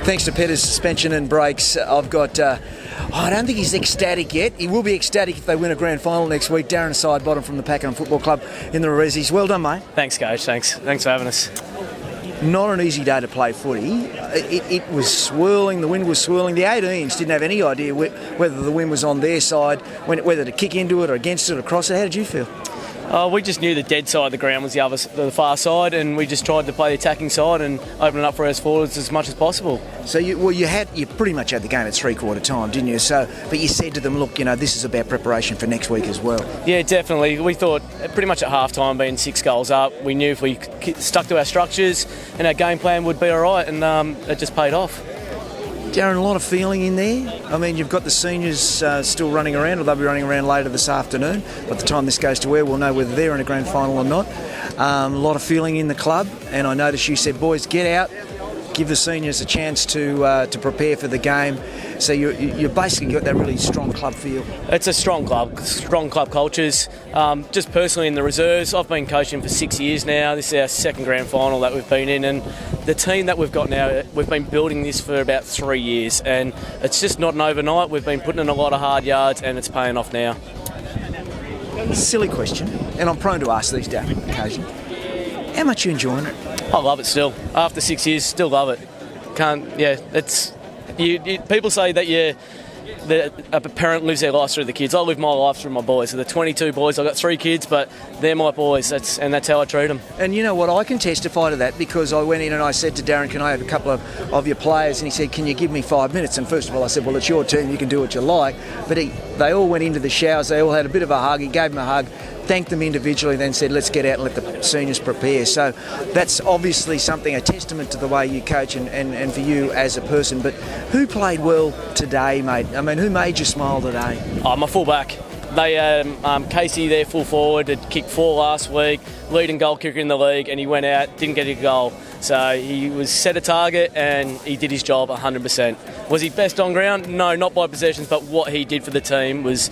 Thanks to Petter's suspension and brakes, I've got... I don't think he's ecstatic yet. He will be ecstatic if they win a grand final next week. Darren Sidebottom from the Pakenham Football Club in the Rezzies. Well done, mate. Thanks, Coach. Thanks for having us. Not an easy day to play footy. It was swirling, the wind was swirling. The 18s didn't have any idea whether the wind was on their side, whether to kick into it or against it or across it. How did you feel? We just knew the dead side of the ground was the far side, and we just tried to play the attacking side and open it up for us forwards as much as possible. So you pretty much had the game at three-quarter time, didn't you? But you said to them, look, this is about preparation for next week as well. Yeah, definitely. We thought pretty much at half-time, being 6 goals up, we knew if we stuck to our structures and our game plan would be all right, and it just paid off. Darren, a lot of feeling in there. I mean, you've got the seniors still running around, or they'll be running around later this afternoon. By the time this goes to air, we'll know whether they're in a grand final or not. A lot of feeling in the club, and I noticed you said, boys, get out, give the seniors a chance to prepare for the game. So you basically got that really strong club feel. It's a strong club cultures. Just personally in the reserves, I've been coaching for 6 years now. This is our second grand final that we've been in, and the team that we've got now, we've been building this for about 3 years, and it's just not an overnight. We've been putting in a lot of hard yards, and it's paying off now. Silly question, and I'm prone to ask these down occasionally. How much are you enjoying it? I love it still. After 6 years, still love it. It's... people say that a parent lives their life through the kids. I live my life through my boys. So the 22 boys, I've got 3 kids, but they're my boys, and that's how I treat them. And you know what, I can testify to that, because I went in and I said to Darren, can I have a couple of your players? And he said, can you give me 5 minutes? And first of all, I said, well, it's your team, you can do what you like. But they all went into the showers, they all had a bit of a hug, he gave them a hug, thanked them individually, then said, let's get out and let the seniors prepare. So that's obviously something, a testament to the way you coach and for you as a person. But who played well today, mate? I mean, who made you smile today? My fullback. Casey, their full forward, had kicked 4 last week, leading goal kicker in the league, and he went out, didn't get a goal. So he was set a target and he did his job 100%. Was he best on ground? No, not by possessions, but what he did for the team was...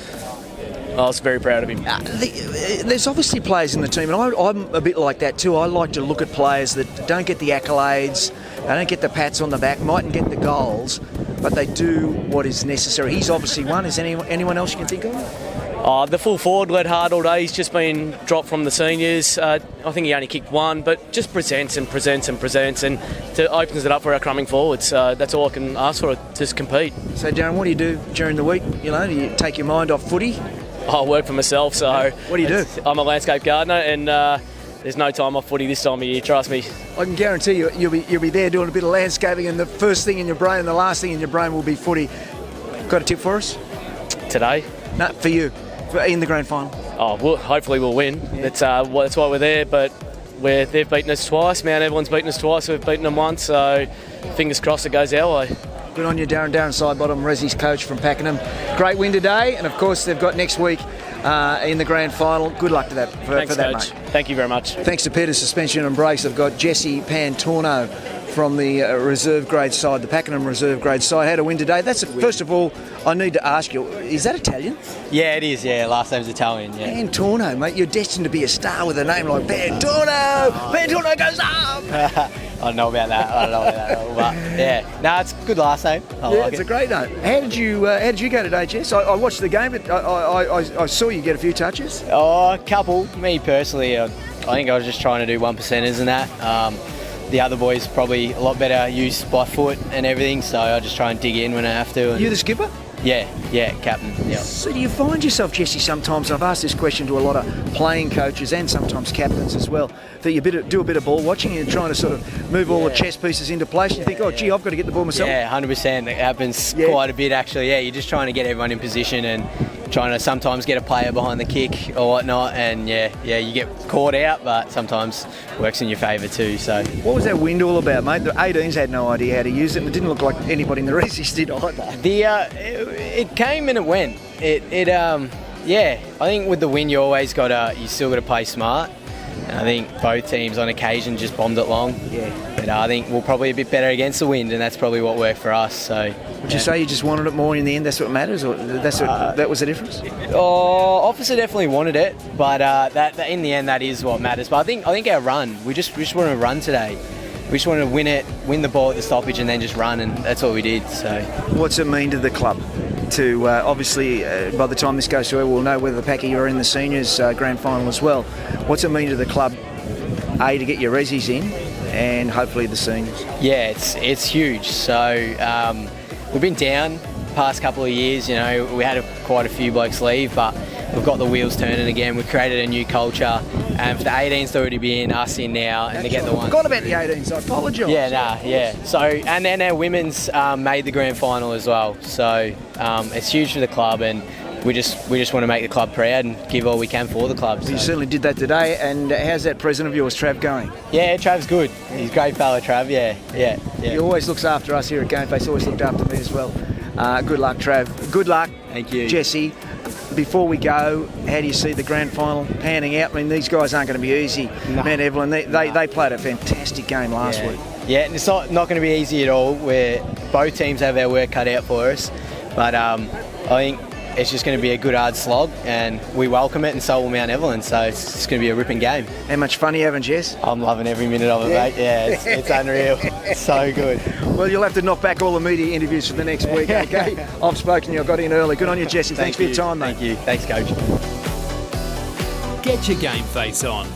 I was very proud of him. There's obviously players in the team, and I'm a bit like that too. I like to look at players that don't get the accolades, they don't get the pats on the back, mightn't get the goals, but they do what is necessary. He's obviously one. Is anyone else you can think of? The full forward led hard all day. He's just been dropped from the seniors. I think he only kicked 1, but just presents and opens it up for our coming forwards. That's all I can ask for, just compete. So Darren, what do you do during the week? Do you take your mind off footy? I work for myself, so... What do you do? I'm a landscape gardener, and there's no time off footy this time of year, trust me. I can guarantee you'll be there doing a bit of landscaping, and the first thing in your brain and the last thing in your brain will be footy. Got a tip for us? Today? No, for you, in the grand final. Hopefully we'll win. Yeah. That's why we're there, but they've beaten us twice. Mount Evelyn's beaten us twice, we've beaten them once, so fingers crossed it goes our way. Good on you, Darren. Darren Sidebottom, Rezzies coach from Pakenham. Great win today, and of course they've got next week in the grand final. Good luck to that. Thanks, for that, Coach. Mate. Thank you very much. Thanks to Petter's suspension and brakes. I've got Jesse Pantorno from the reserve grade side, the Pakenham reserve grade side. How to win today? First of all, I need to ask you, is that Italian? Yeah, it is. Yeah, last name's Italian. Yeah. Pantorno, mate. You're destined to be a star with a name like Pantorno. Pantorno goes up. I don't know about that. But yeah, no, it's a good last name. I like it's it. A great name. How did you go today, Jess? I watched the game, but I saw you get a few touches. A couple. Me personally, I think I was just trying to do 1%ers and that. The other boys probably a lot better used by foot and everything, so I just try and dig in when I have to. You the skipper? Yeah, captain. Yeah. So do you find yourself, Jesse, sometimes, and I've asked this question to a lot of playing coaches and sometimes captains as well, that you do a bit of ball watching and you're trying to sort of move all the chess pieces into place and you think, gee, I've got to get the ball myself? Yeah, 100%. It happens quite a bit actually. Yeah, you're just trying to get everyone in position and trying to sometimes get a player behind the kick or whatnot, and you get caught out, but sometimes works in your favour too. So what was that wind all about, mate? The 18s had no idea how to use it, and it didn't look like anybody in the Rezzies did either. It came and it went. I think with the wind you still got to play smart. And I think both teams on occasion just bombed it long. Yeah. But I think we're probably a bit better against the wind, and that's probably what worked for us. So. Would you say you just wanted it more in the end? That's what matters, or that was the difference? Officer definitely wanted it, but that in the end that is what matters. But I think our run, we just want to run today. we just wanted to win the ball at the stoppage, and then just run, and that's what we did. So, what's it mean to the club? To obviously, by the time this goes through, we'll know whether the Packy are in the seniors grand final as well. What's it mean to the club? To get your resis in, and hopefully the seniors. Yeah, it's huge. So we've been down past couple of years. You know, we had quite a few blokes leave, but we've got the wheels turning again. We've created a new culture, and for the 18s to already be in, us in now, and to get the ones. Forgot about the 18s. I apologise. Yeah. So, and then our women's made the grand final as well. So it's huge for the club, and we just want to make the club proud and give all we can for the club. So. You certainly did that today. And how's that present of yours, Trav, going? Yeah, Trav's good. He's a great fella, Trav. Yeah. He always looks after us here at GameFace. Always looked after me as well. Good luck, Trav. Good luck. Thank you, Jesse. Before we go, how do you see the grand final panning out? I mean, these guys aren't going to be easy. No. Mount Evelyn, they played a fantastic game last week. Yeah, and it's not going to be easy at all. Where both teams have their work cut out for us, but I think it's just going to be a good hard slog, and we welcome it, and so will Mount Evelyn. So it's going to be a ripping game. How much fun are you having, Jess? I'm loving every minute of it, mate. Yeah, it's unreal. It's so good. Well, you'll have to knock back all the media interviews for the next week, okay? I've spoken to you. I got in early. Good on you, Jesse. Thanks for your time, mate. Thank you. Thanks, Coach. Get your game face on.